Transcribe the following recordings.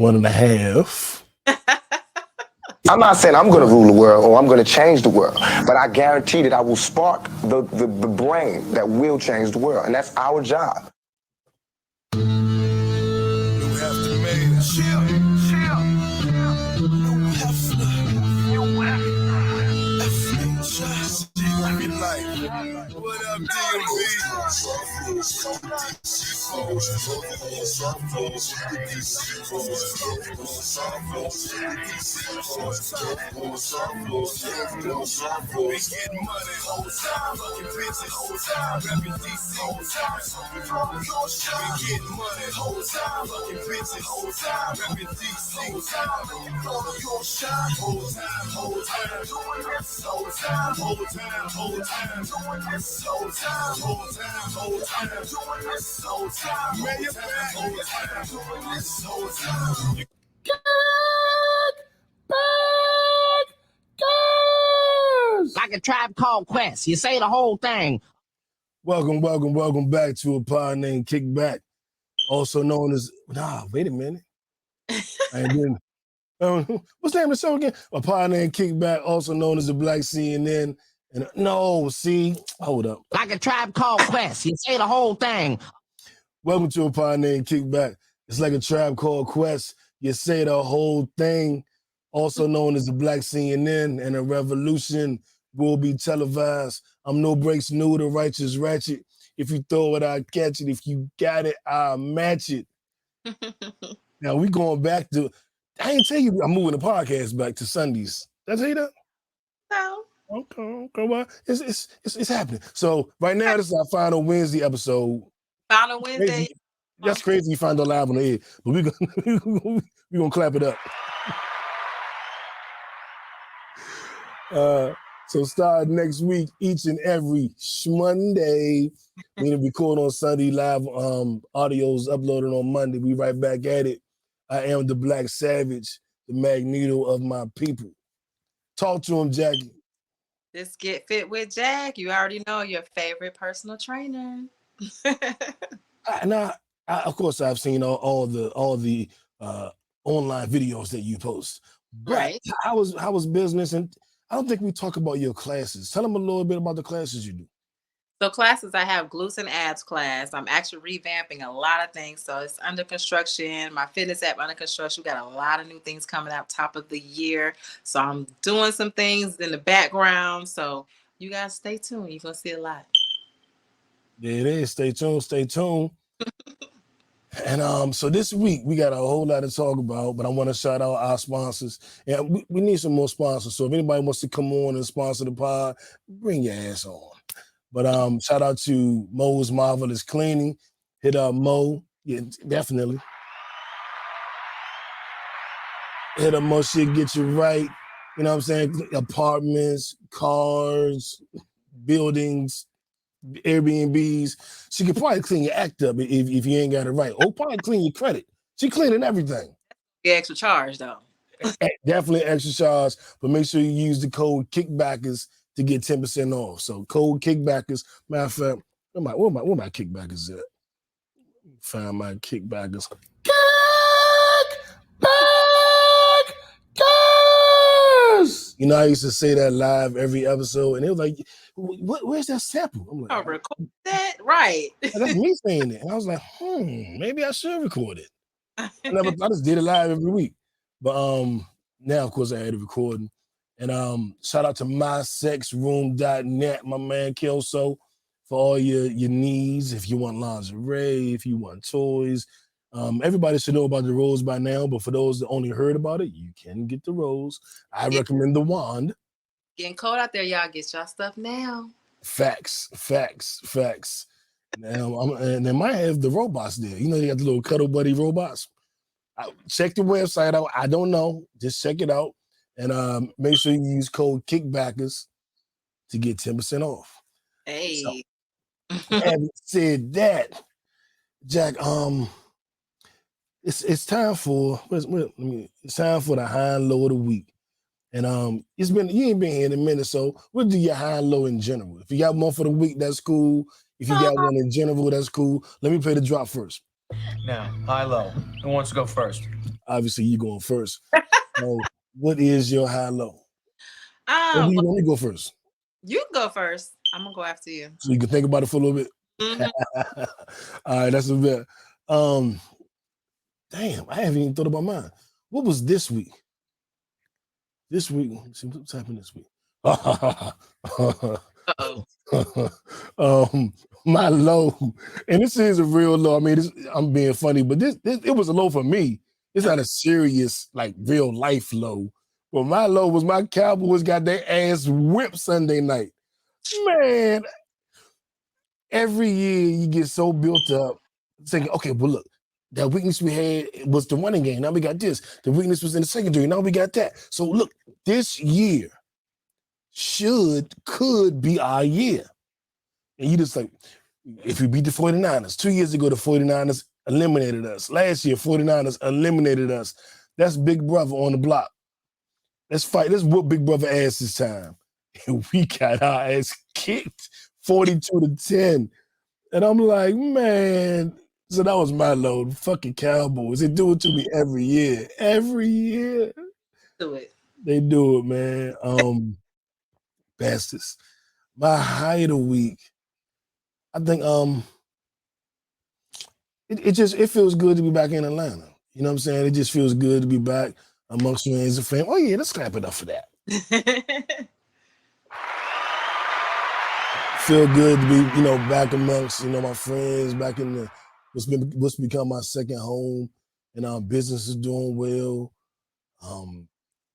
1.5. I'm not saying I'm going to rule the world or I'm going to change the world, but I guarantee that I will spark the brain that will change the world, and that's our job. You have to make it. Chill. What up, Like a Tribe Called Quest. You say the whole thing. Welcome back to a Pod Named Kickback, also known as... wait a minute. What's the name of the show again? A Pod Named Kickback, also known as the Black CNN. And hold up. Like a Tribe Called Quest. You say the whole thing. Welcome to a Pod Named Kickback. It's like a Tribe Called Quest. You say the whole thing, also known as the Black CNN, and a revolution will be televised. I'm no breaks new, the righteous ratchet. If you throw it, I catch it. If you got it, I'll match it. Now we going back to, I ain't tell you I'm moving the podcast back to Sundays. Did I tell you that? No. Okay. Well, it's happening. So right now, this is our final Wednesday episode. Final Wednesday. Crazy. That's crazy. You find out live on the air, but we gonna clap it up. So start next week, each and every Monday. We're gonna record on Sunday, live audios uploaded on Monday. We right back at it. I am the Black Savage, the Magneto of my people. Talk to him, Jackie. This Get Fit With Jacq. You already know your favorite personal trainer. Of course, I've seen all the online videos that you post. But right. How was business? And I don't think we talk about your classes. Tell them a little bit about the classes you do. So classes, I have glutes and abs class. I'm actually revamping a lot of things. So it's under construction. My fitness app under construction. We got a lot of new things coming out top of the year. So I'm doing some things in the background. So you guys stay tuned. You're going to see a lot. There it is. Stay tuned. And so this week we got a whole lot to talk about, but I want to shout out our sponsors. And we need some more sponsors. So if anybody wants to come on and sponsor the pod, bring your ass on. But shout out to Mo's Marvelous Cleaning. Hit up Mo. Yeah, definitely. Hit up Mo, shit get you right. You know what I'm saying? Apartments, cars, buildings, Airbnbs. She could probably clean your act up if you ain't got it right. Or probably clean your credit. She cleaning everything. The extra charge though. Definitely extra charge, but make sure you use the code Kickbackers to get 10% off. So code Kickbackers. Matter of fact, where my Kickbackers at? Find my Kickbackers. Kickbackers! You know, I used to say that live every episode, and it was like, where's that sample? I'm like, record that? Right. That's me saying it. And I was like, maybe I should record it. I just did it live every week. But now, of course, I had it recording. And shout out to mysexroom.net, my man Kelso, for all your needs. If you want lingerie, if you want toys. Everybody should know about the rose by now, but for those that only heard about it, you can get the rose. I recommend the wand. Getting cold out there, y'all. Get y'all stuff now. Facts. Now, and they might have the robots there. You know, they got the little cuddle buddy robots. Check the website out. I don't know. Just check it out. And make sure you use code Kickbackers to get 10% off. Hey. So, having said that, Jack, it's time for it's time for the high and low of the week. And you ain't been here in a minute, so we'll do your high and low in general. If you got one for the week, that's cool. If you got one in general, that's cool. Let me play the drop first. Now, high low. Who wants to go first? obviously you going first. So what is your high low? Or do you want me to go first? You can go first. I'm gonna go after you. So you can think about it for a little bit. Mhm. All right, that's a bit. Damn, I haven't even thought about mine. What was this week? This week, let's see what's happened this week. Uh-oh. My low, and this is a real low. I mean, I'm being funny, but this it was a low for me. It's not a serious, like real life low. But my low was my Cowboys got their ass whipped Sunday night. Man, every year you get so built up, thinking, okay, well, look, that weakness we had was the running game. Now we got this. The weakness was in the secondary. Now we got that. So look, this year could be our year. And you just like, if we beat the 49ers, 2 years ago, the 49ers eliminated us. Last year, 49ers eliminated us. That's Big Brother on the block. Let's fight. Let's whoop Big Brother ass this time. And we got our ass kicked 42-10. And I'm like, man. So that was my load. Fucking Cowboys. They do it to me every year. Every year. Do it. They do it, man. Bastards. My high of the week, I think it feels good to be back in Atlanta. You know what I'm saying? It just feels good to be back amongst friends and family. Oh yeah, let's clap it up for that. Feel good to be, back amongst, my friends, back in what's become my second home, and our business is doing well.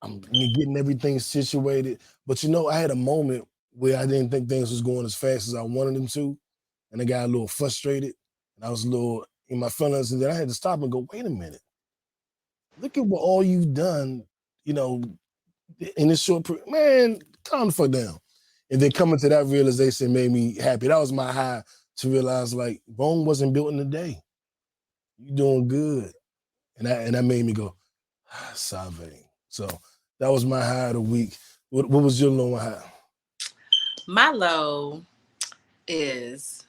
I'm getting everything situated. But I had a moment where I didn't think things was going as fast as I wanted them to. And I got a little frustrated. And I was a little in my feelings. And then I had to stop and go, wait a minute. Look at what all you've done, in this short period. Man, calm the fuck down. And then coming to that realization made me happy. That was my high to realize, like, Rome wasn't built in a day. You're doing good. And that made me go, Save. So that was my high of the week. What was your low and high? My low is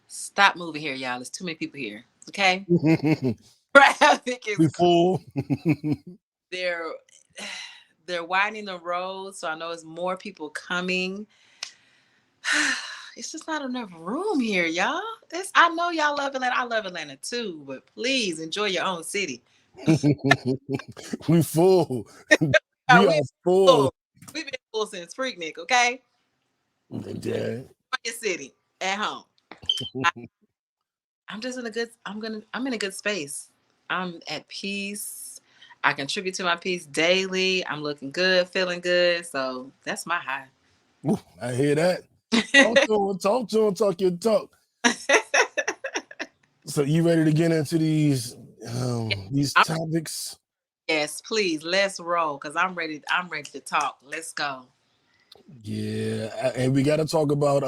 stop moving here, y'all. There's too many people here. Okay. Traffic is full. They're widening the road, so I know it's more people coming. It's just not enough room here, y'all. I know y'all love Atlanta. I love Atlanta too, but please enjoy your own city. We full. We are full. We've been full since Freaknik, okay? Yeah. Your city at home. I'm in a good space. I'm at peace. I contribute to my peace daily. I'm looking good, feeling good. So that's my high. Ooh, I hear that. Talk your talk. So you ready to get into these topics? Yes, please. Let's roll because I'm ready to talk. Let's go. Yeah, and we got to talk about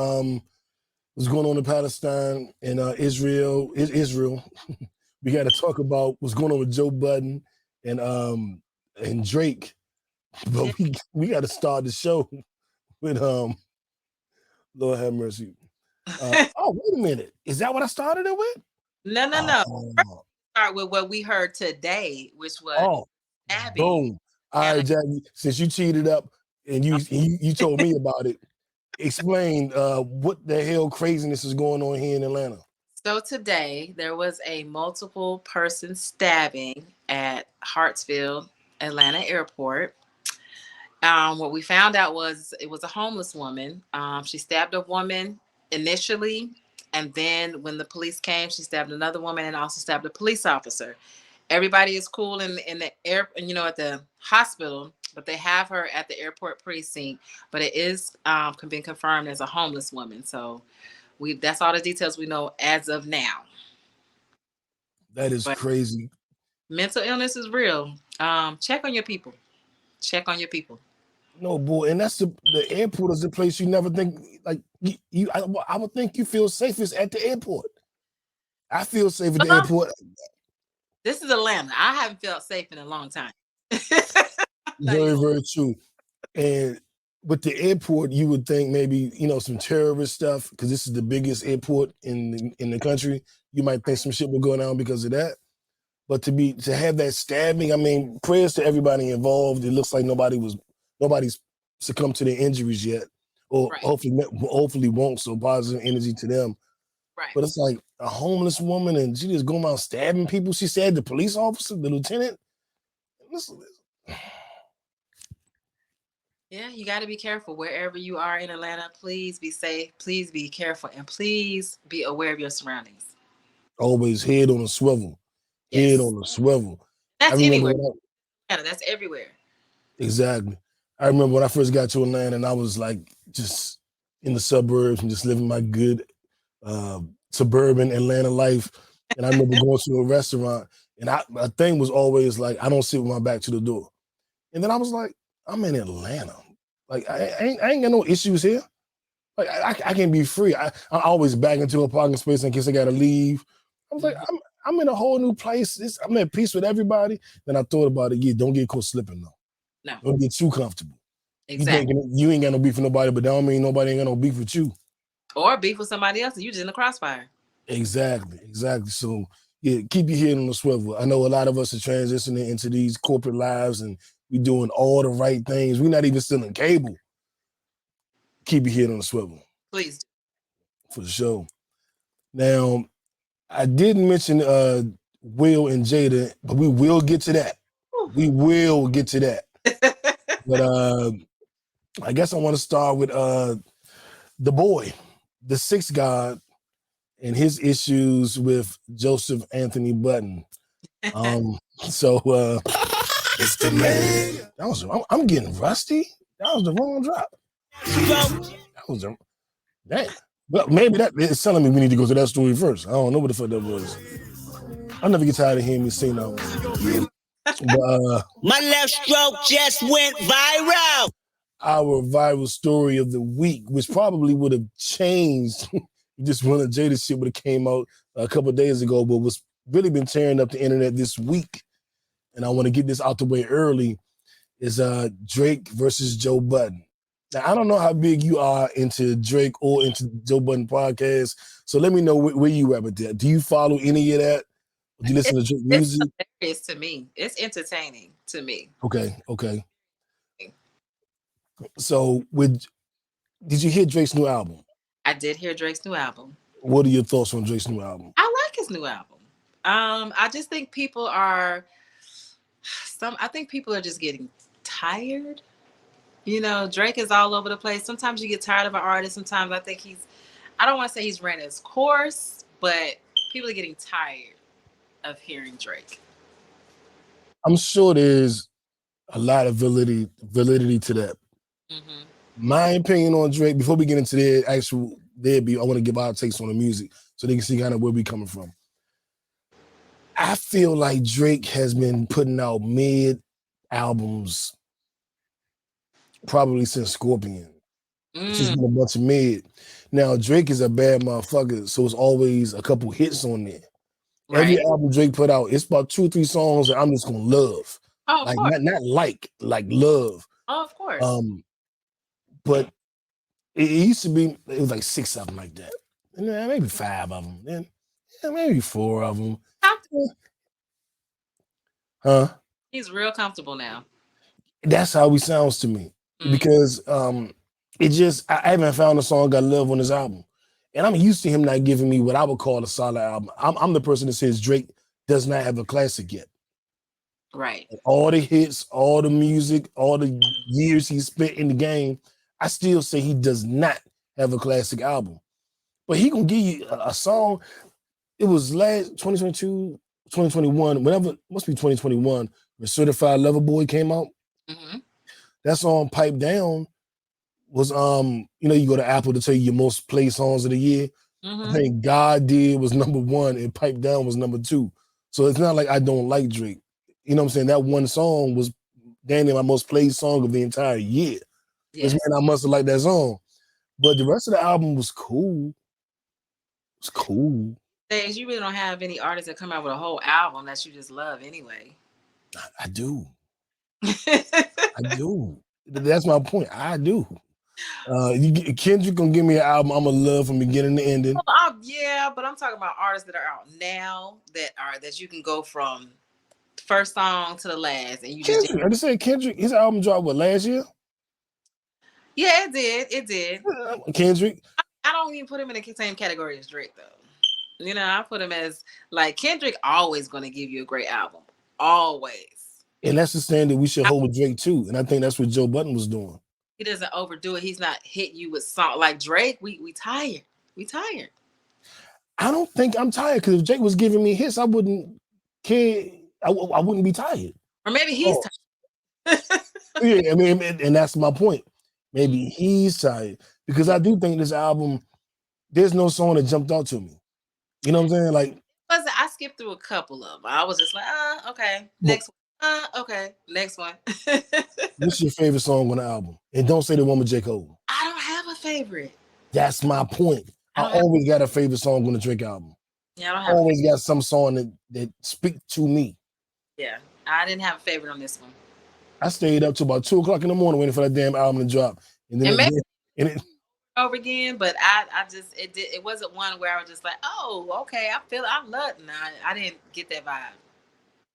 what's going on in Palestine and Israel. We got to talk about what's going on with Joe Budden and Drake. But we got to start the show with Lord have mercy. Oh, wait a minute. Is that what I started it with? No. Start with what we heard today, which was stabbing. Boom. All right, Jackie. Since you cheated up and you told me about it, explain what the hell craziness is going on here in Atlanta. So today there was a multiple person stabbing at Hartsfield, Atlanta Airport. What we found out was it was a homeless woman. She stabbed a woman initially, and then when the police came, she stabbed another woman and also stabbed a police officer. Everybody is cool in the air, at the hospital, but they have her at the airport precinct. But it is been confirmed as a homeless woman. So that's all the details we know as of now. That is crazy. Mental illness is real. Check on your people. Check on your people. No, boy, and that's the airport is the place you never think like you. I would think you feel safest at the airport. I feel safe at the airport. This is Atlanta. I haven't felt safe in a long time. Very, very true. And with the airport, you would think maybe some terrorist stuff because this is the biggest airport in the country. You might think some shit will go down because of that. But to have that stabbing, I mean, prayers to everybody involved. It looks like nobody's succumbed to their injuries yet, or Right. hopefully won't. So positive energy to them. Right. But it's like a homeless woman, and she just going around stabbing people. She stabbed the police officer, the lieutenant. Yeah, you got to be careful wherever you are in Atlanta. Please be safe. Please be careful, and please be aware of your surroundings. Always head on a swivel. Yes. Head on a swivel. That's anywhere. That's everywhere. Exactly. I remember when I first got to Atlanta, and I was like just in the suburbs and just living my good suburban Atlanta life. And I remember going to a restaurant, and my thing was always like, I don't sit with my back to the door. And then I was like, I'm in Atlanta. Like I ain't got no issues here. Like I can be free. I always back into a parking space in case I gotta leave. I was like, I'm in a whole new place. I'm at peace with everybody. Then I thought about it. Yeah, don't get caught slipping though. No. Don't get too comfortable. Exactly. You ain't got no beef with nobody, but that don't mean nobody ain't got no beef with you. Or beef with somebody else, and you just in the crossfire. Exactly. So yeah, keep your head on the swivel. I know a lot of us are transitioning into these corporate lives, and we doing all the right things. We're not even stealing cable. Keep your head on the swivel. Please do. For sure. Now, I didn't mention Will and Jada, but we will get to that. We will get to that. But I guess I want to start with the boy, the sixth god, and his issues with Joseph Anthony Budden. So It's the man. I'm getting rusty. That was the wrong drop. That was the dang. Well, maybe that is telling me we need to go to that story first. I don't know what the fuck that was. I'll never get tired of hearing me sing that one. But, my left stroke just went viral. Our viral story of the week, which probably would have changed just one of Jada's shit would have came out a couple of days ago, but was really been tearing up the internet this week. And I want to get this out the way early, is Drake versus Joe Budden. Now, I don't know how big you are into Drake or into Joe Budden podcast, so let me know where you at with that. Do you follow any of that? Do you listen to Drake music? It's hilarious to me. It's entertaining to me. Okay. So, did you hear Drake's new album? I did hear Drake's new album. What are your thoughts on Drake's new album? I like his new album. I just think people are just getting tired. You know, Drake is all over the place. Sometimes you get tired of an artist. Sometimes I think I don't want to say he's ran his course, but people are getting tired of hearing Drake. I'm sure there's a lot of validity to that. Mm-hmm. My opinion on Drake, before we get into I want to give our takes on the music so they can see kind of where we coming from. I feel like Drake has been putting out mid albums probably since Scorpion. It's just been a bunch of mid. Now, Drake is a bad motherfucker, so it's always a couple hits on there. Right. Every album Drake put out, it's about 2 or 3 songs that I'm just gonna love. Oh, of course. Not like love. Oh, of course. But it used to be, it was like 6 of them like that. And then maybe 5 of them. Then maybe 4 of them. Huh? He's real comfortable now. That's how he sounds to me. Because I haven't found a song I love on his album. And I'm used to him not giving me what I would call a solid album. I'm the person that says Drake does not have a classic yet. Right. All the hits, all the music, all the years he spent in the game, I still say he does not have a classic album. But he gonna give you a song. It was last 2022, 2021, whenever, must be 2021, when Certified Lover Boy came out. Mm-hmm. That song Pipe Down was you go to Apple to tell you your most played songs of the year. Mm-hmm. I think God Did was number 1 and Pipe Down was number 2. So it's not like I don't like Drake. You know what I'm saying? That one song was damn near my most played song of the entire year. Yes. Which meant I must have liked that song. But the rest of the album was cool. It was cool. Days, you really don't have any artists that come out with a whole album that you just love anyway. I do. I do. That's my point. I do. Kendrick gonna give me an album I'm gonna love from beginning to ending. Well, Yeah, but I'm talking about artists that are out now that you can go from first song to the last, and you just Kendrick. I just said Kendrick. His album dropped last year? yeah, it did. Kendrick. I don't even put him in the same category as Drake though. I put him as like Kendrick always going to give you a great album, always. And that's the standard we should hold with Drake too. And I think that's what Joe Budden was doing. He doesn't overdo it. He's not hitting you with song like Drake. We tired. We tired. I don't think I'm tired because if Drake was giving me hits, I wouldn't care. I wouldn't be tired. Or maybe he's tired. Yeah, I mean, and that's my point. Maybe he's tired because I do think this album, there's no song that jumped out to me. You know what I'm saying? Like, I skipped through a couple of them. I was just like, okay, next one. Okay, next one. What's your favorite song on the album? And don't say the one with J. Cole. I don't have a favorite. That's my point. I always got a favorite song on the Drake album. Yeah, I don't have. Always got some song that speak to me. Yeah, I didn't have a favorite on this one. I stayed up to about 2:00 in the morning waiting for that damn album to drop, and then it over again. But it wasn't one where I was just like, oh, okay, I love. Nah, I didn't get that vibe.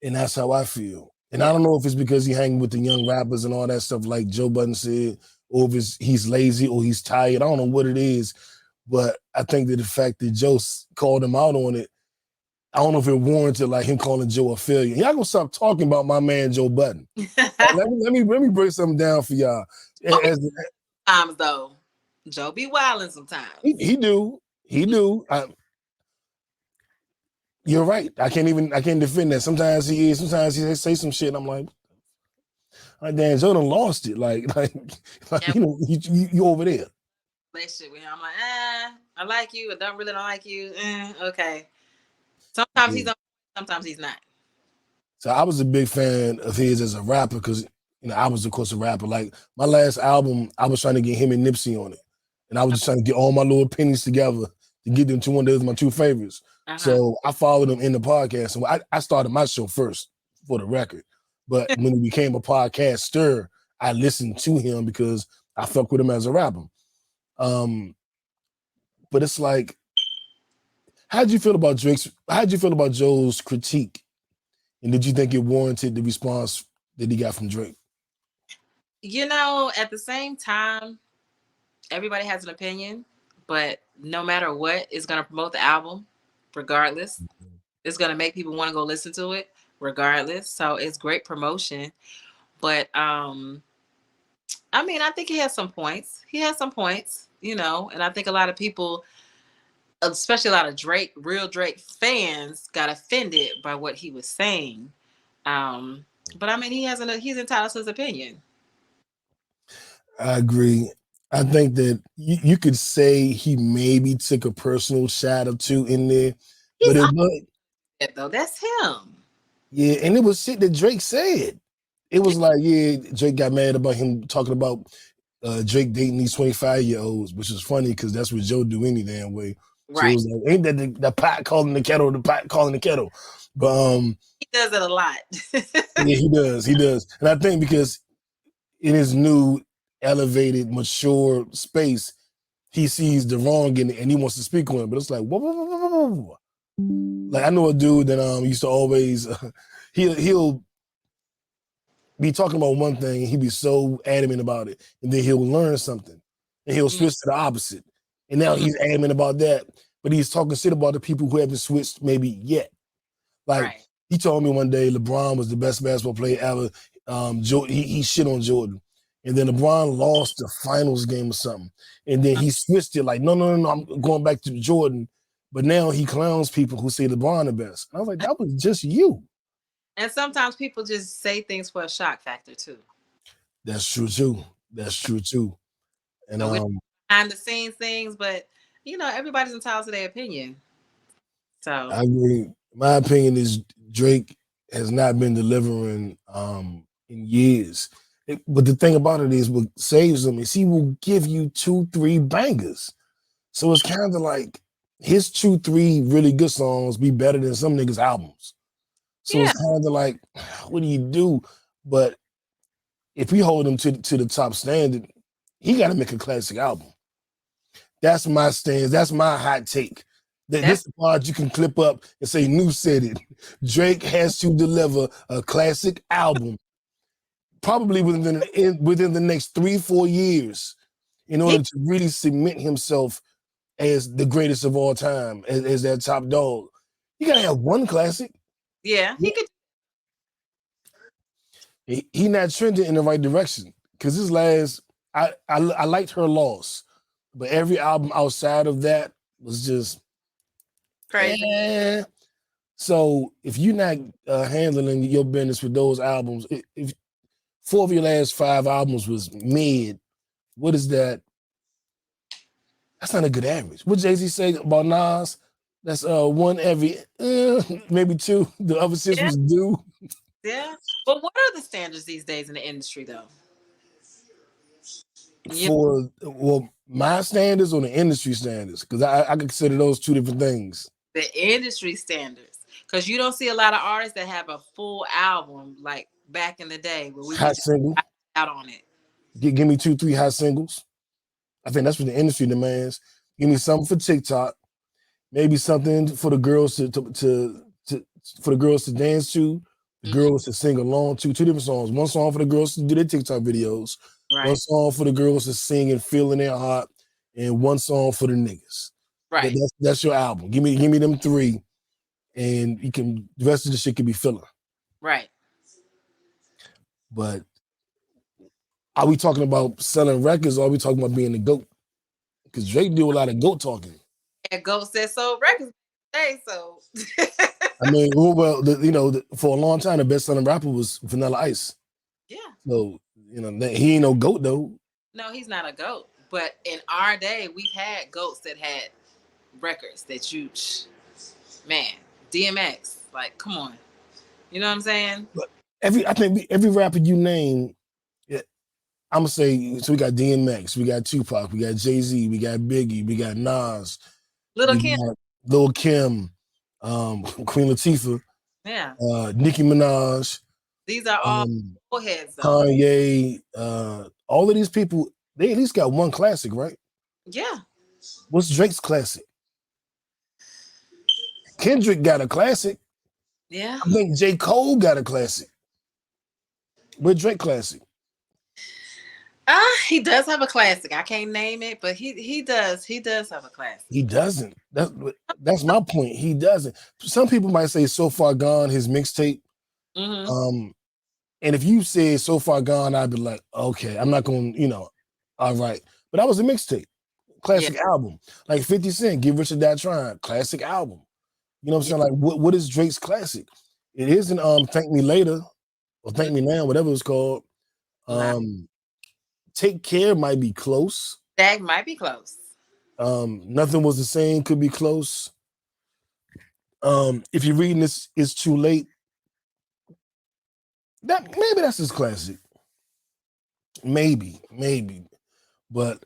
And that's how I feel. And I don't know if it's because he hanging with the young rappers and all that stuff, like Joe Budden said, or if he's lazy or he's tired. I don't know what it is, but I think that the fact that Joe called him out on it, I don't know if it warranted like him calling Joe a failure. Y'all gonna stop talking about my man Joe Budden. let me break something down for y'all. Sometimes though, Joe be wilding sometimes. He do. You're right. I can't defend that. Sometimes he is. Sometimes he say some shit. And I'm like, damn, Joe done lost it. Like Yeah. You over there. Relationship with him. I'm like, I like you. I don't like you. Okay. Sometimes he's on, sometimes he's not. So I was a big fan of his as a rapper because I was of course a rapper. Like my last album, I was trying to get him and Nipsey on it, and I was just trying to get all my little pennies together to get them to one of my two favorites. So I followed him in the podcast, and I started my show first for the record. But when he became a podcaster, I listened to him because I fuck with him as a rapper. But it's like, how'd you feel about Joe's critique? And did you think it warranted the response that he got from Drake? At the same time, everybody has an opinion, but no matter what, it's going to promote the album regardless. It's going to make people want to go listen to it regardless. So it's great promotion. But I think he has some points. And I think a lot of people, especially a lot of real Drake fans, got offended by what he was saying. But he's entitled to his opinion. I agree. I think that you could say he maybe took a personal shot or two in there, but it was though. That's him. Yeah, and it was shit that Drake said. It was like, yeah, Drake got mad about him talking about Drake dating these 25-year-olds, which is funny because that's what Joe do any damn way. Right. So it was like, ain't that the pot calling the kettle, the pot calling the kettle. But he does it a lot. Yeah, he does. And I think because in his new elevated, mature space, he sees the wrong in it and he wants to speak on it. But it's like, whoa. Like I know a dude that used to always he'll be talking about one thing and he'll be so adamant about it, and then he'll learn something and he'll switch to the opposite. And now he's adamant about that, but he's talking shit about the people who haven't switched maybe yet. Like he told me one day LeBron was the best basketball player ever. He shit on Jordan. And then LeBron lost the finals game or something. And then he switched it like, no, I'm going back to Jordan. But now he clowns people who say LeBron the best. And I was like, that was just you. And sometimes people just say things for a shock factor too. That's true too. And behind the scenes things, but everybody's entitled to their opinion. So I agree. My opinion is Drake has not been delivering in years. But the thing about it is what saves him is he will give you 2-3 bangers. So it's kind of like his 2-3 really good songs be better than some niggas' albums. So It's kind of like, what do you do? But if we hold him to the top standard, he got to make a classic album. That's my stance. That's my hot take. This part you can clip up and say, "New said it." Drake has to deliver a classic album, probably within the next 3-4 years, in order to really cement himself as the greatest of all time, as that top dog. You gotta have one classic. Yeah, he could. He not trending in the right direction because his last, I liked Her Loss, but every album outside of that was just crazy. So if you're not handling your business with those albums, if 4 of your last 5 albums was mid, what is that? That's not a good average. What Jay-Z say about Nas? That's one every maybe 2. The other 6 was due. Yeah, but what are the standards these days in the industry, though? My standards or the industry standards? Because I consider those 2 different things. The industry standards, because you don't see a lot of artists that have a full album like back in the day where we hot single out on it. Give me 2-3 hot singles. I think that's what the industry demands. Give me something for TikTok, maybe something for the girls to for the girls to dance to, the girls to sing along to. 2 different songs. One song for the girls to do their TikTok videos. Right. One song for the girls to sing and feel in their heart, and one song for the niggas. Right. That's your album. Give me them 3, and you can the rest of the shit can be filler. Right. But are we talking about selling records, or are we talking about being the GOAT? Because Drake do a lot of GOAT talking. And GOAT said so records today, so. I mean, for a long time, the best-selling rapper was Vanilla Ice. Yeah. So, he ain't no GOAT, though. No, he's not a GOAT. But in our day, we've had GOATs that had records that DMX, like, come on. You know what I'm saying? But I think every rapper you name, I'm gonna say, so we got DMX, we got Tupac, we got Jay-Z, we got Biggie, we got Nas, Lil Kim, Queen Latifah, Nicki Minaj. These are all heads, though. Kanye, all of these people, they at least got one classic, right? Yeah. What's Drake's classic? Kendrick got a classic. Yeah. I think J. Cole got a classic. Where's Drake classic? He does have a classic. I can't name it, but he does. He does have a classic. He doesn't. That's my point. He doesn't. Some people might say So Far Gone, his mixtape. Mm-hmm. And if you say So Far Gone, I'd be like, okay, I'm not going, all right. But that was a mixtape, classic album. Like 50 Cent, Get Rich or Die Trying, classic album. You know what I'm saying? Like, what is Drake's classic? It isn't Thank Me Later or Thank Me Now, whatever it's called. Take Care might be close. That might be close. Nothing Was the Same could be close. If you're reading this, It's Too Late. Maybe that's his classic. Maybe. But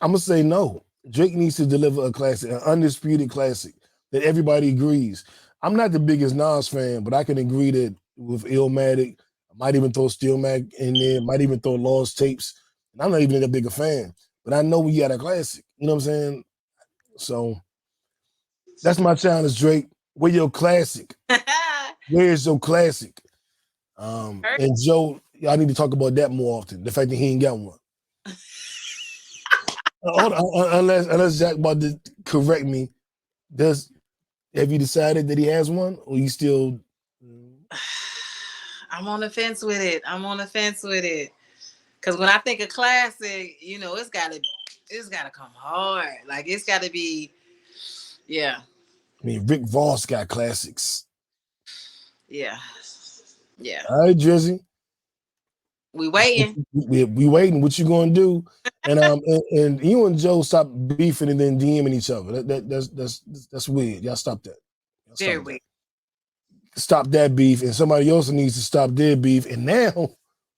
I'm gonna say no. Drake needs to deliver a classic, an undisputed classic that everybody agrees. I'm not the biggest Nas fan, but I can agree that with Illmatic, I might even throw Steel Mac in there, might even throw Lost Tapes. And I'm not even that big a fan, but I know we got a classic. You know what I'm saying? So that's my challenge, Drake. Where your classic? Where's your classic? And Joe, I need to talk about that more often. The fact that he ain't got one. Unless Jack about to correct me, have you decided that he has one, or you still? I'm on the fence with it. Because when I think of classic, it's gotta come hard. Like it's gotta be, yeah. I mean, Rick Ross got classics. Yeah. All right, Drizzy. We waiting. We waiting. What you gonna do? And and you and Joe stop beefing and then DMing each other. That's weird. Y'all stop that. Very weird. Stop that beef, and somebody else needs to stop their beef. And now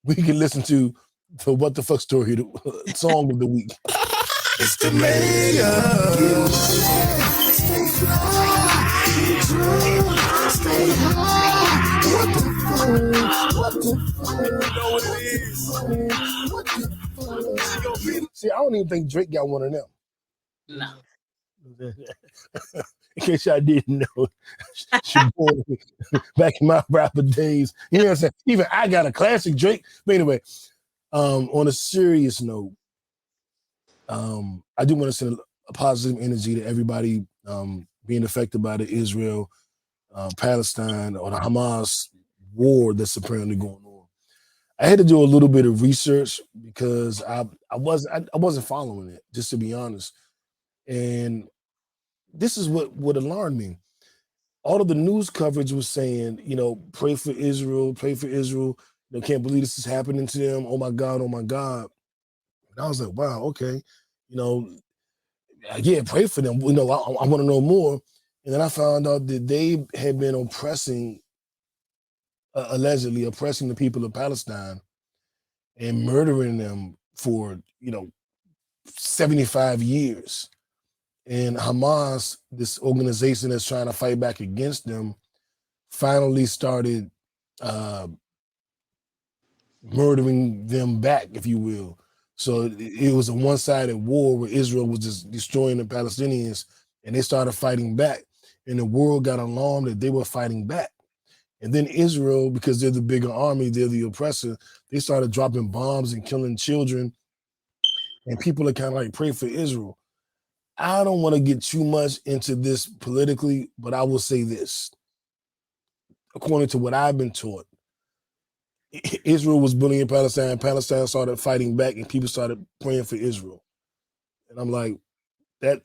we can listen to the What the Fuck Story, the song of the week. It's the mayor. Stay fly. Stay high. What the fuck? What the fuck? You know what it is. What the fuck? See, I don't even think Drake got one of them. No. In case y'all didn't know, she born back in my rapper days. You know what I'm saying? Even I got a classic Drake. But anyway, on a serious note, I do want to send a positive energy to everybody being affected by the Israel, Palestine, or the Hamas war that's apparently going on. I had to do a little bit of research because I wasn't following it, just to be honest. And this is what alarmed me. All of the news coverage was saying, pray for Israel, pray for Israel. Can't believe this is happening to them. Oh my God, oh my God. And I was like, wow, okay. Yeah, pray for them. I want to know more. And then I found out that they had been allegedly oppressing the people of Palestine and murdering them for 75 years. And Hamas, this organization that's trying to fight back against them, finally started murdering them back, if you will. So it was a one-sided war where Israel was just destroying the Palestinians, and they started fighting back. And the world got alarmed that they were fighting back. And then Israel, because they're the bigger army, they're the oppressor, they started dropping bombs and killing children. And people are kind of like, pray for Israel. I don't want to get too much into this politically, but I will say this. According to what I've been taught, Israel was bullying Palestine. Palestine started fighting back, and people started praying for Israel. And I'm like, that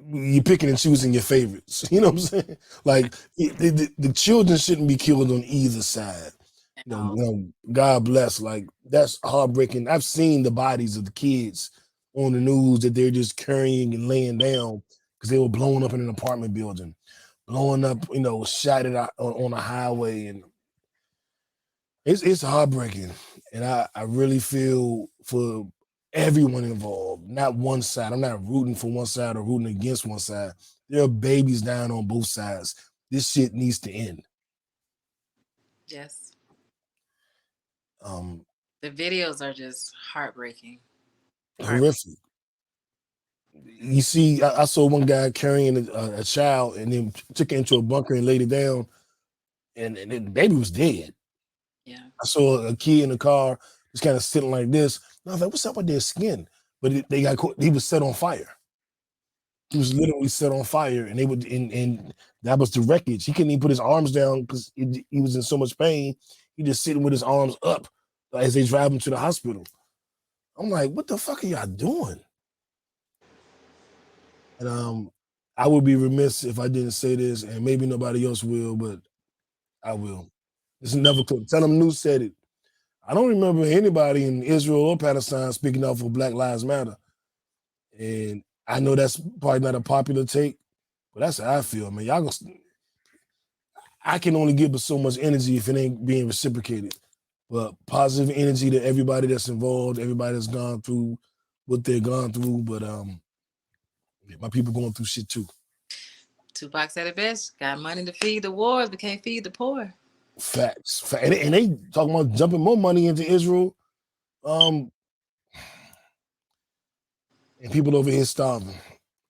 you're picking and choosing your favorites. You know what I'm saying? Like the children shouldn't be killed on either side. God bless. Like that's heartbreaking. I've seen the bodies of the kids on the news that they're just carrying and laying down because they were blown up in an apartment building, blowing up, shot it out on a highway, and it's heartbreaking. And I really feel for everyone involved, not one side. I'm not rooting for one side or rooting against one side. There are babies down on both sides. This shit needs to end. Yes. The videos are just heartbreaking. Horrific. You see, I saw one guy carrying a child and then took it into a bunker and laid it down, and the baby was dead. Yeah. I saw a kid in the car just kind of sitting like this. And I was like, what's up with their skin? But he was set on fire. He was literally set on fire, and and that was the wreckage. He couldn't even put his arms down because he was in so much pain. He just sitting with his arms up as they drive him to the hospital. I'm like, what the fuck are y'all doing? And I would be remiss if I didn't say this, and maybe nobody else will, but I will. This is never cool. Tell them News said it. I don't remember anybody in Israel or Palestine speaking out for Black Lives Matter. And I know that's probably not a popular take, but that's how I feel, man. I can only give but so much energy if it ain't being reciprocated. But positive energy to everybody that's involved, everybody that's gone through what they've gone through. But my people going through shit too. Tupac said it best. Got money to feed the wars, but can't feed the poor. Facts. And they talking about dumping more money into Israel. And people over here starving.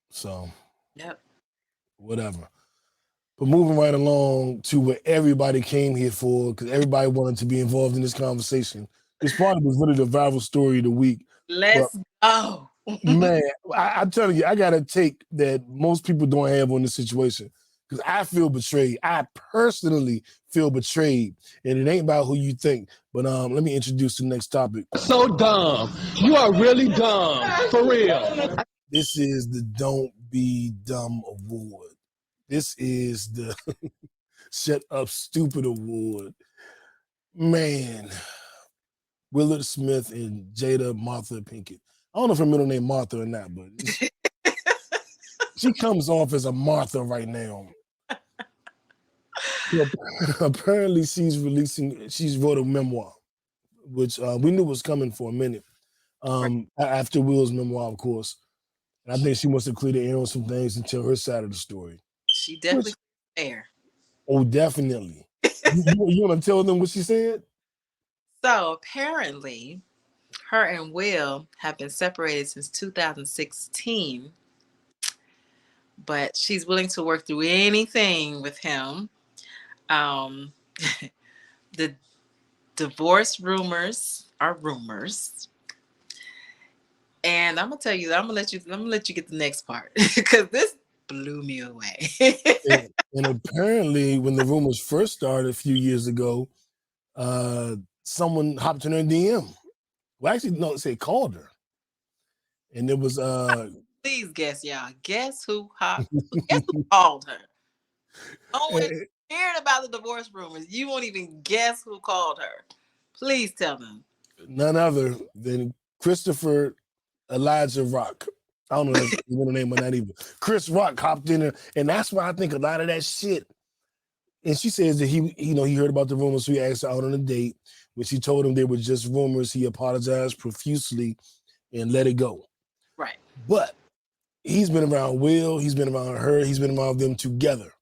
So, yep. Whatever. But moving right along to what everybody came here for, because everybody wanted to be involved in this conversation. This part was really the viral story of the week. Let's go. Man, I'm telling you, I got a take that most people don't have on this situation. Because I feel betrayed. I personally feel betrayed. And it ain't about who you think. But let me introduce the next topic. So dumb. You are really dumb. For real. This is the Don't Be Dumb Award. This is the Shut Up Stupid Award. Man. Willard Smith and Jada Martha Pinkett. I don't know if her middle name Martha or not, but she comes off as a Martha right now. Apparently she's wrote a memoir, which we knew was coming for a minute. After Will's memoir, of course. And I think she wants to clear the air on some things and tell her side of the story. She definitely fair. Oh, definitely. you want to tell them what she said? So apparently, her and Will have been separated since 2016. but she's willing to work through anything with him. The divorce rumors are rumors. And I'm gonna tell you, I'm gonna let you get the next part because this blew me away. and apparently, when the rumors first started a few years ago, someone hopped in her DM. Well, actually, no, say called her, and it was Please guess, y'all. Guess who called her? Oh, hearing about the divorce rumors, you won't even guess who called her. Please tell them. None other than Christopher Elijah Rock. I don't know if you want to name of that either. Chris Rock hopped in her, and that's why I think a lot of that shit. And she says that he heard about the rumors, so he asked her out on a date. When she told him they were just rumors, he apologized profusely and let it go. Right. But he's been around Will, he's been around her, he's been around them together.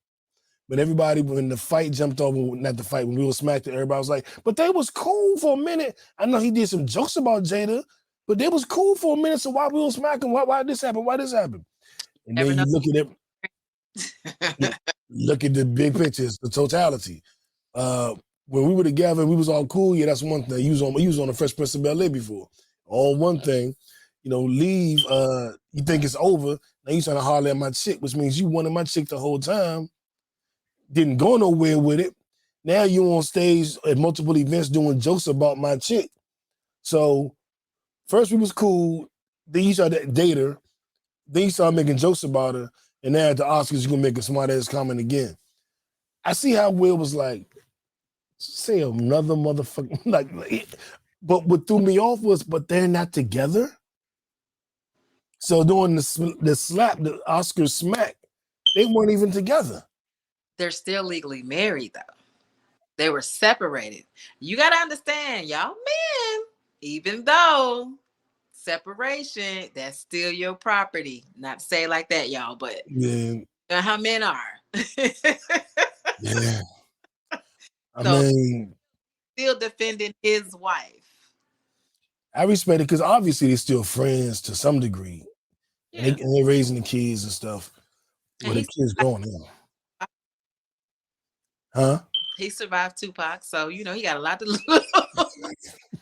But everybody, when the fight jumped over, not the fight, when Will smacked it, everybody was like, but they was cool for a minute. I know he did some jokes about Jada, but they was cool for a minute, so why Will smack him? Why this happen? Why this happen? And then you look at it, look at the big pictures, the totality. When we were together, we was all cool. Yeah, that's one thing. You was on the Fresh Prince of Bel-Air before. All one thing, leave. You think it's over. Now you trying to holler at my chick, which means you wanted my chick the whole time. Didn't go nowhere with it. Now you on stage at multiple events doing jokes about my chick. So first we was cool. Then you started to date her. Then you started making jokes about her. And now at the Oscars, you're gonna make a smart ass comment again. I see how Will was like, say another motherfucker. But what threw me off was, but they're not together. So during the slap, the Oscar smack, they weren't even together. They're still legally married though. They were separated. You gotta understand, y'all men, even though separation, that's still your property. Not to say it like that, y'all, but yeah, how men are. Yeah. I mean, still defending his wife. I respect it because obviously they're still friends to some degree. Yeah. And they're raising the kids and stuff. Well, the kids growing now. Huh? He survived Tupac, so he got a lot to lose.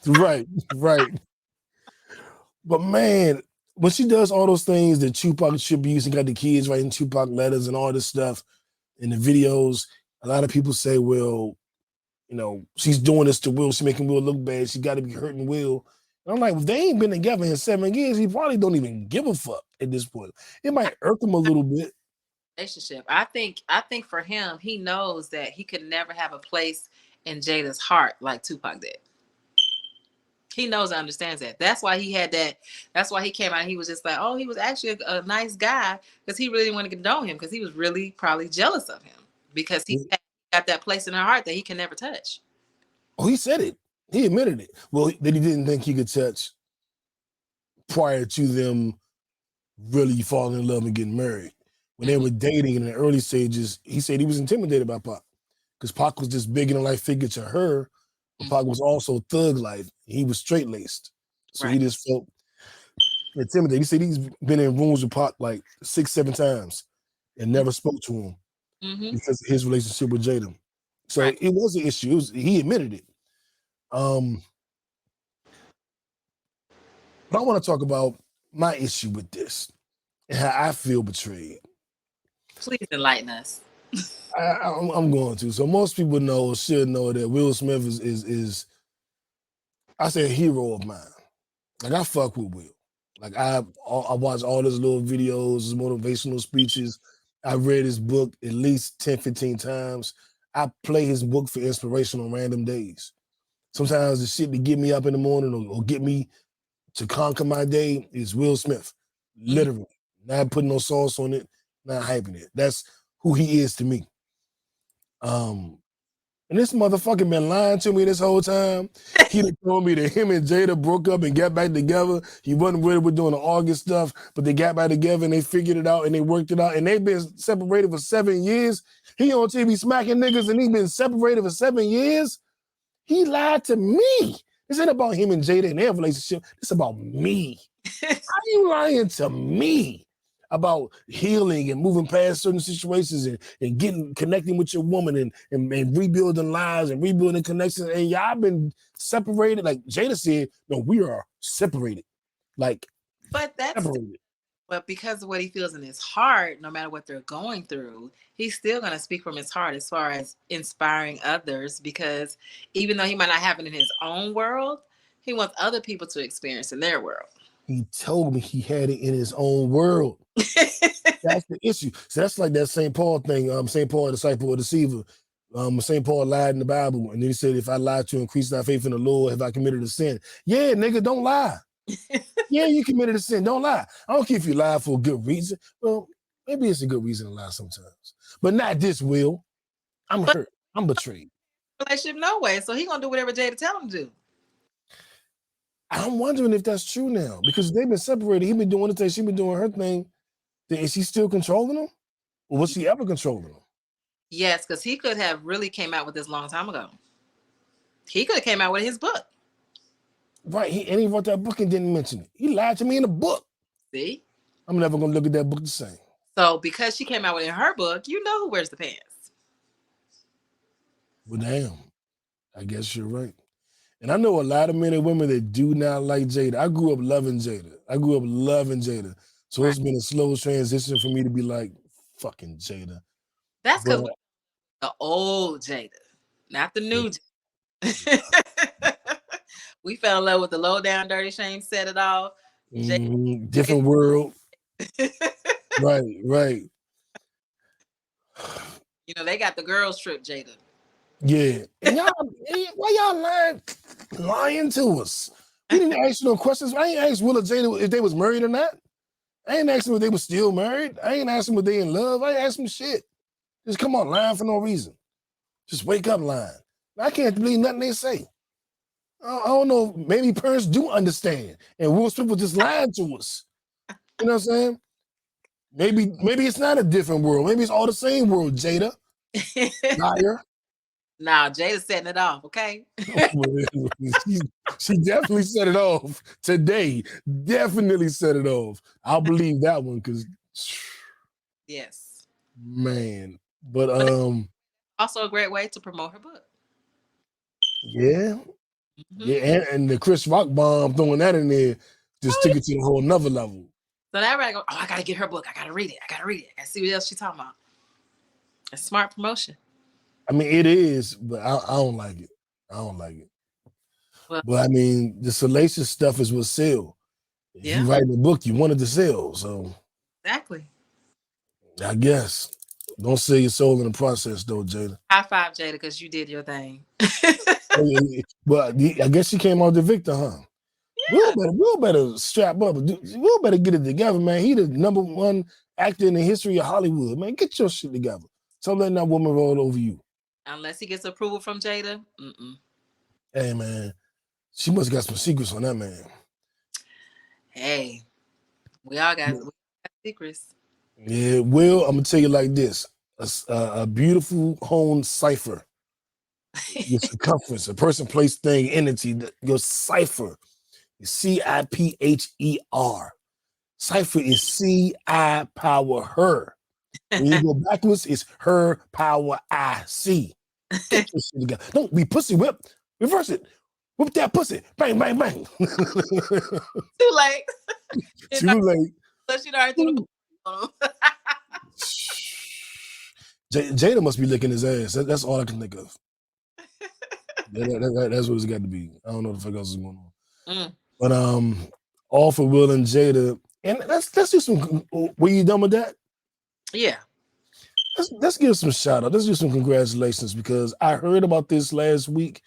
Right. But man, when she does all those things that Tupac should be using, got the kids writing Tupac letters and all this stuff in the videos, a lot of people say, well, she's doing this to Will. She's making Will look bad. She got to be hurting Will. And I'm like, if they ain't been together in 7 years, he probably don't even give a fuck at this point. It might irk him a little bit. Relationship. I think for him, he knows that he could never have a place in Jada's heart like Tupac did. He knows and understands that. That's why he had that. That's why he came out and he was just like, oh, he was actually a nice guy because he really didn't want to condone him because he was really probably jealous of him because he got that place in her heart that he can never touch. Oh, he said it. He admitted it. Well, that he didn't think he could touch prior to them really falling in love and getting married. When they were dating in the early stages, he said he was intimidated by Pac because Pac was this big in a life figure to her. But Pac was also thug life. He was straight laced. So he just felt intimidated. He said he's been in rooms with Pac like 6-7 times and never spoke to him because of his relationship with Jada. So it was an issue. He admitted it. But I want to talk about my issue with this and how I feel betrayed. Please enlighten us. I'm going to. So most people know or should know that Will Smith is I say a hero of mine. Like I fuck with Will. Like I watch all his little videos, his motivational speeches. I read his book at least 10, 15 times. I play his book for inspiration on random days. Sometimes the shit to get me up in the morning or get me to conquer my day is Will Smith. Literally. Not putting no sauce on it, not hyping it. That's who he is to me. And this motherfucker been lying to me this whole time. He told me that him and Jada broke up and got back together. He wasn't ready with doing the August stuff, but they got back together and they figured it out and they worked it out. And they've been separated for 7 years. He on TV smacking niggas and he been separated for 7 years. He lied to me. This ain't about him and Jada and their relationship. It's about me. How you lying to me about healing and moving past certain situations and connecting with your woman and rebuilding lives and rebuilding connections. And y'all been separated. Like Jada said, no, we are separated. Like, but that's separated. But because of what he feels in his heart, no matter what they're going through, he's still going to speak from his heart as far as inspiring others, because even though he might not have it in his own world, he wants other people to experience in their world. He told me he had it in his own world. That's the issue. So that's like that St. Paul thing. St. Paul, disciple or deceiver. St. Paul lied in the Bible, and then he said, if I lied to increase thy faith in the Lord, have I committed a sin? Yeah, nigga, don't lie. Yeah, you committed a sin. Don't lie. I don't care if you lie for a good reason. Well, maybe it's a good reason to lie sometimes. But not this, Will. I'm hurt. I'm betrayed. Relationship, no way. So he gonna do whatever Jada tell him to do. I'm wondering if that's true now, because they've been separated. He been doing his thing, she been doing her thing. Is she still controlling him? Or was she ever controlling him? Yes, because he could have really came out with this long time ago. He could have came out with his book. Right, he wrote that book and didn't mention it. He lied to me in the book. See? I'm never gonna look at that book the same. So because she came out with it in her book, you know who wears the pants. Well, damn. I guess you're right. And I know a lot of men and women that do not like Jada. I grew up loving Jada. So It's been a slow transition for me to be like, fucking Jada. That's because the old Jada, not the new Jada. We fell in love with the low down, dirty shame, said it all. Different world. Right. You know, they got the girls trip, Jada. Yeah. And y'all, why y'all lying to us? We didn't ask you no questions. I ain't asked Will or Jada if they was married or not. I ain't asking if they was still married. I ain't asking if they in love. I ain't asking shit. Just come on, lying for no reason. Just wake up lying. I can't believe nothing they say. I don't know. Maybe parents do understand, and Will Smith was just lying to us. You know what I'm saying? Maybe it's not a different world. Maybe it's all the same world, Jada. Liar. Nah, Jada's setting it off, okay? she definitely set it off today. Definitely set it off. I'll believe that one because yes. Man. But also a great way to promote her book. Yeah. Mm-hmm. Yeah, and the Chris Rock bomb throwing that in there just took it to a whole nother level. So now everybody go, I gotta get her book. I gotta read it. I gotta see what else she's talking about. A smart promotion. I mean, it is, but I don't like it. Well, but I mean, the salacious stuff is what sell. If you write a book, you wanted to sell. So exactly. I guess. Don't sell your soul in the process, though, Jada. High five, Jada, because you did your thing. But I guess she came out the victor, huh? Yeah. Will better strap up. Will better get it together, man. He the #1 actor in the history of Hollywood, man. Get your shit together. Don't let that woman roll over you. Unless he gets approval from Jada. Hey, man. She must have got some secrets on that man. Hey, we all got secrets. Yeah, Will, I'm going to tell you like this. A beautiful honed cipher. Your circumference, a person, place, thing, entity, your cipher. CIPHER. Cipher is C-I power her. When you go backwards, it's her power I-C. Get your shit together. Don't be pussy whip. Reverse it. Whip that pussy. Bang, bang, bang. Too late. Too late. Unless you already threw the Jada must be licking his ass. That's all I can think of. That's what it's got to be. I don't know what the fuck else is going on. But all for Will and Jada. And let's do some. Were you done with that? Yeah. Let's give some shout out. Let's do some congratulations because I heard about this last week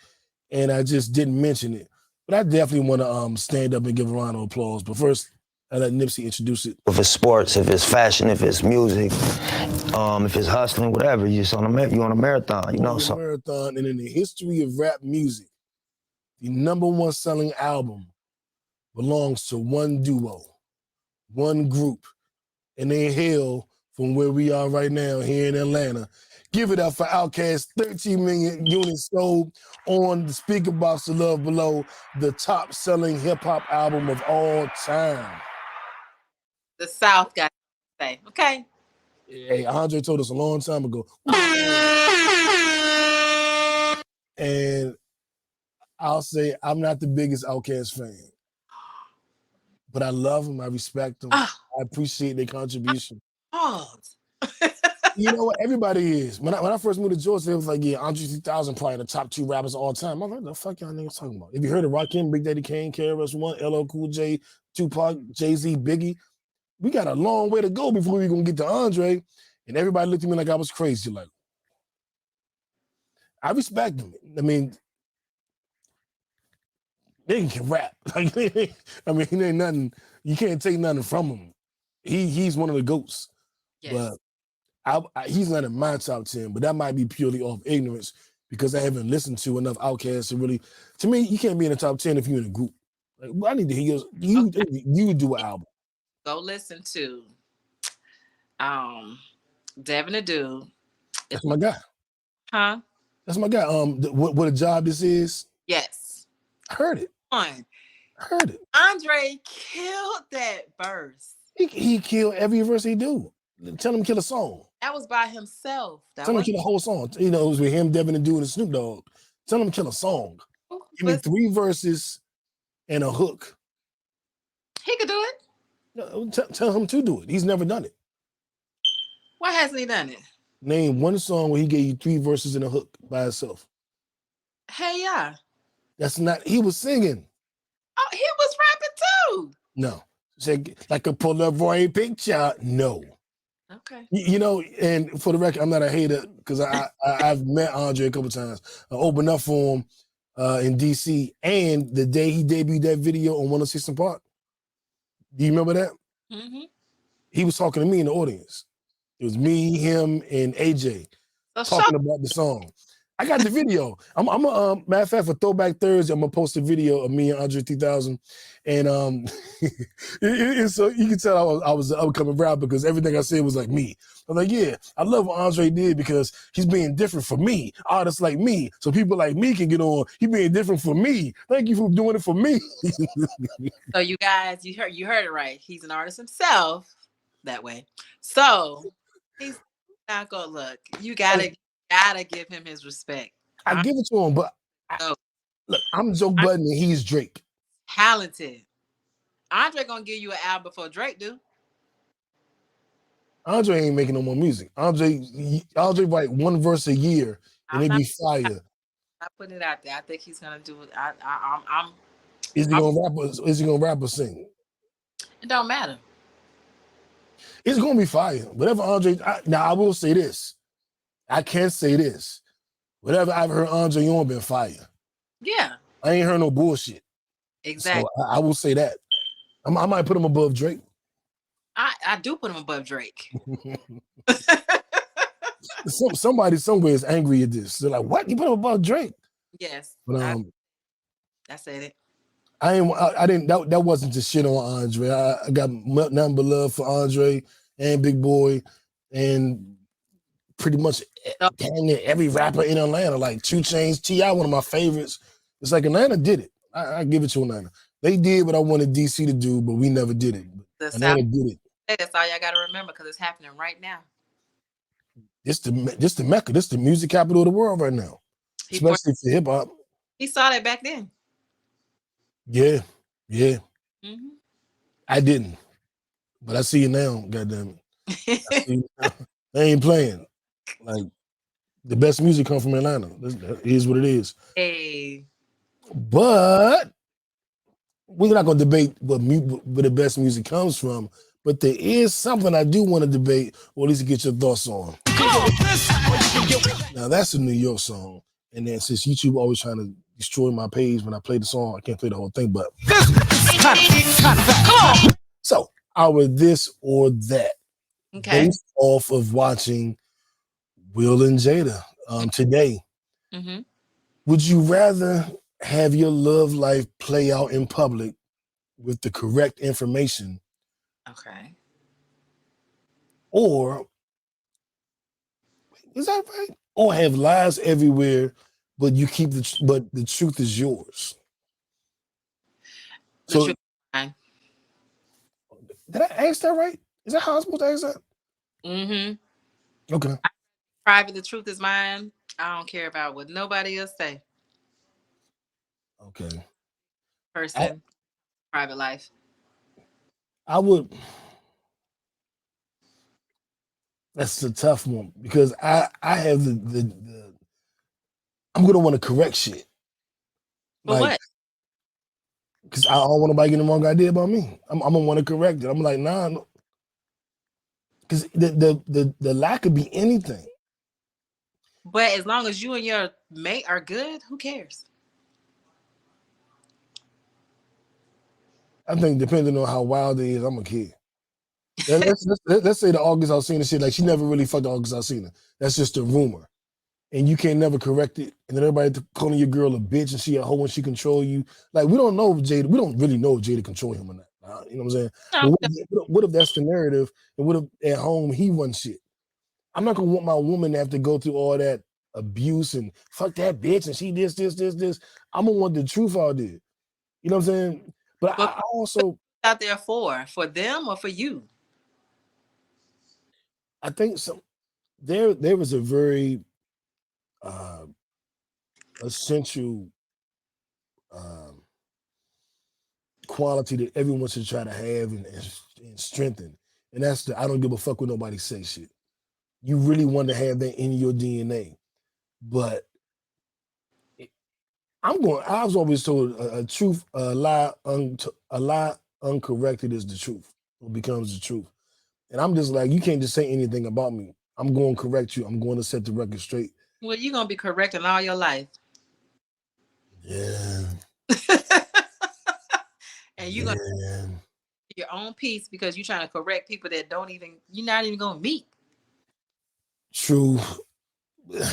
and I just didn't mention it. But I definitely want to stand up and give a round of applause. But first, I let Nipsey introduce it. If it's sports, if it's fashion, if it's music, if it's hustling, whatever, you're on a marathon, you know. So marathon, and in the history of rap music, the #1 selling album belongs to one duo, one group, and they hail from where we are right now here in Atlanta. Give it up for Outkast. 13 million units sold on the speaker box of Love Below, the top selling hip hop album of all time. The South got say. Okay. Hey, Andre told us a long time ago. And I'll say I'm not the biggest Outkast fan, but I love them. I respect them. I appreciate their contribution. Pause. You know what? Everybody is. When I first moved to Georgia, it was like, yeah, Andre 3000 probably the top 2 rappers of all time. I'm like, the fuck y'all niggas talking about? If you heard of Rakim, Big Daddy Kane, KRS-One, LL Cool J, Tupac, Jay-Z, Biggie, we got a long way to go before we gonna get to Andre. And everybody looked at me like I was crazy. Like, I respect them. I mean, they can rap. Like, I mean, he ain't nothing. You can't take nothing from him. He's one of the GOATs. Yes. But he's not in my top 10. But that might be purely off ignorance because I haven't listened to enough Outkast to really. To me, you can't be in the top 10 if you're in a group. Like, I need to hear you. You do an album. Go listen to Devin Adu. That's my guy. Huh? That's my guy. What a job this is. Yes. I heard it. I heard it. Andre killed that verse. He killed every verse he do. Tell him to kill a song. That was by himself. Tell him to kill a whole song. You know, it was with him, Devin Adu, and Snoop Dogg. Tell him to kill a song. Give me 3 verses and a hook. He could do it. No, tell him to do it. He's never done it. Why hasn't he done it? Name one song where he gave you 3 verses and a hook by himself. Hey, yeah. That's not. He was singing. Oh, he was rapping too. No. Say like a Polaroid picture. No. Okay. You know, and for the record, I'm not a hater because I've met Andre a couple times. I opened up for him in DC, and the day he debuted that video on 106 & Park. Do you remember that? Mm-hmm. He was talking to me in the audience. It was me, him, and AJ talking about the song. I got the video. I'm a matter of fact, for Throwback Thursday, I'm gonna post a video of me and Andre 3000, and so you can tell I was an upcoming rapper because everything I said was like me. I'm like, yeah, I love what Andre did because he's being different for me, artists like me, so people like me can get on. He being different for me. Thank you for doing it for me. So you guys, you heard it right. He's an artist himself that way. So he's not gonna look. You gotta give him his respect. I give it to him, but look, I'm Joe Budden and he's Drake. Talented. Andre gonna give you an album before Drake do. Andre ain't making no more music. Andre write 1 verse a year and it be fire. I put it out there. I think he's gonna do it. Is he gonna rap or sing? It don't matter. It's gonna be fire. Whatever Andre. Now I will say this. I can say this. Whatever I've heard Andre on been fire. Yeah. I ain't heard no bullshit. Exactly. So I will say that. I might put him above Drake. I do put him above Drake. Somebody somewhere is angry at this. They're like, "What? You put him above Drake?" Yes. But I said it. I didn't. That wasn't to shit on Andre. I got nothing but love for Andre and Big Boy and pretty much every rapper in Atlanta, like 2 Chainz, T.I., one of my favorites. It's like Atlanta did it. I give it to Atlanta. They did what I wanted DC to do, but we never did it. Atlanta did it. That's all y'all got to remember because it's happening right now. This the Mecca. This the music capital of the world right now, especially for hip hop. He saw that back then. Yeah. Mm-hmm. I didn't, but I see it now. Goddamn it, they ain't playing. Like the best music come from Atlanta. That is what it is. Hey, but we're not gonna debate where the best music comes from. But there is something I do want to debate, or at least get your thoughts on. Now that's a New York song, and then since YouTube always trying to destroy my page when I play the song, I can't play the whole thing. But so our this or that, based off of watching Will and Jada today. Mm-hmm. Would you rather have your love life play out in public with the correct information? Okay. Or, is that right? Or have lies everywhere, but but the truth is yours. So, did I ask that right? Is that how I'm supposed to ask that? Mm-hmm. Okay. Private, the truth is mine. I don't care about what nobody else say. Okay. Person, private life. I would. That's a tough one because I have the I'm gonna want to correct shit. For what? Because I don't want nobody getting the wrong idea about me. I'm gonna want to correct it. I'm like, nah, no. Because the lack could be anything. But as long as you and your mate are good, who cares? I think depending on how wild it is, I'm a kid. Let's say the August Alsina shit, like she never really fucked August Alsina. That's just a rumor. And you can't never correct it. And then everybody calling your girl a bitch and she a hoe and she control you. Like, we don't know if Jada, we don't really know if Jada control him or not. You know what I'm saying? No. But what if that's the narrative? And what if at home he won shit? I'm not gonna want my woman to have to go through all that abuse and fuck that bitch and she this. I'm gonna want the truth out there. You know what I'm saying? But I also out there for them or for you? I think there was a very essential quality that everyone should try to have and strengthen. And that's the I don't give a fuck what nobody say shit. You really want to have that in your DNA. But I was always told a lie uncorrected is the truth, or becomes the truth. And I'm just like, you can't just say anything about me. I'm going to correct you. I'm going to set the record straight. Well, you're gonna be correcting all your life. Yeah. And you're gonna do your own piece because you're trying to correct people that you're not even gonna meet. True. And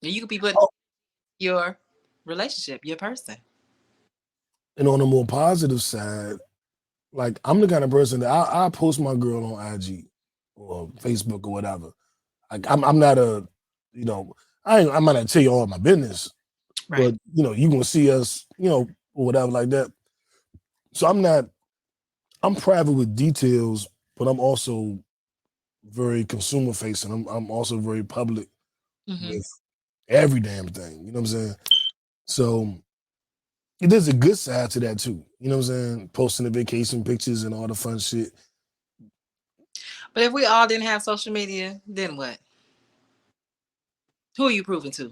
you could be putting your relationship, your person. And on the more positive side, like I'm the kind of person that I post my girl on IG or Facebook or whatever. Like I'm not a, you know, I might not tell you all my business, right. But you know, you gonna see us, you know, or whatever like that. So I'm private with details, but I'm also very consumer facing. I'm also very public with every damn thing. You know what I'm saying? So there's a good side to that too. You know what I'm saying? Posting the vacation pictures and all the fun shit. But if we all didn't have social media, then what? Who are you proving to?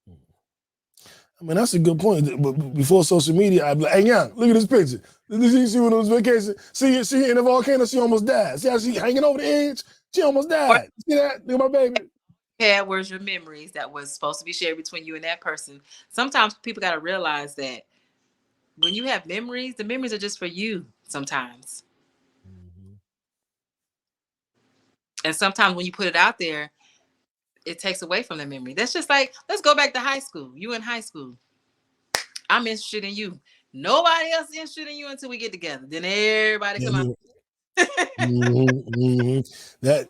I mean, that's a good point. But before social media, I'd be like, hey, young, look at this picture. Did you see when it was vacation? See, she in the volcano, she almost died. See how she hanging over the edge? She almost died. See that? Look at my baby. Yeah, where's your memories that was supposed to be shared between you and that person? Sometimes people got to realize that when you have memories, the memories are just for you sometimes. And sometimes when you put it out there, it takes away from the memory. That's just like, let's go back to high school. You in high school. I'm interested in you. Nobody else is interested in you until we get together. Then everybody come out. That